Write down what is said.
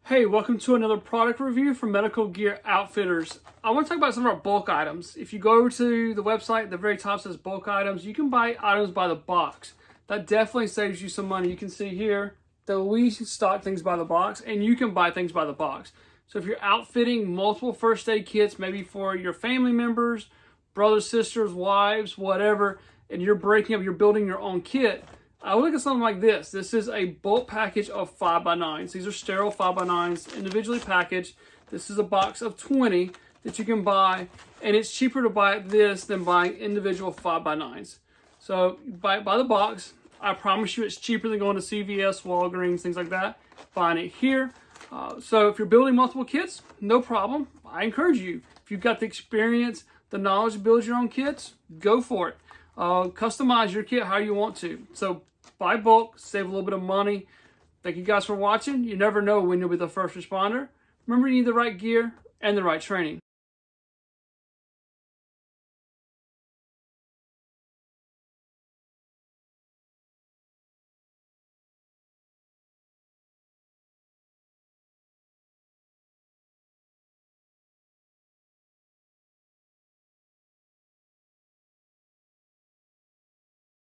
Hey, welcome to another product review from Medical Gear Outfitters. I want to talk about some of our bulk items. If you go to the website, at the very top says bulk items. You can buy items by the box. That definitely saves you some money. You can see here that we stock things by the box, and you can buy things by the box. So if you're outfitting multiple first aid kits, maybe for your family members, brothers, sisters, wives, whatever, and you're building your own kit, I would look at something like this. This is a bulk package of 5x9s. These are sterile 5x9s, individually packaged. This is a box of 20 that you can buy, and it's cheaper to buy this than buying individual 5x9s. So buy it by the box. I promise you it's cheaper than going to CVS, Walgreens, things like that. Buying it here. So if you're building multiple kits, no problem. I encourage you. If you've got the experience, the knowledge to build your own kits, go for it. Customize your kit how you want to. So buy bulk, save a little bit of money. Thank you guys for watching. You never know when you'll be the first responder. Remember, you need the right gear and the right training.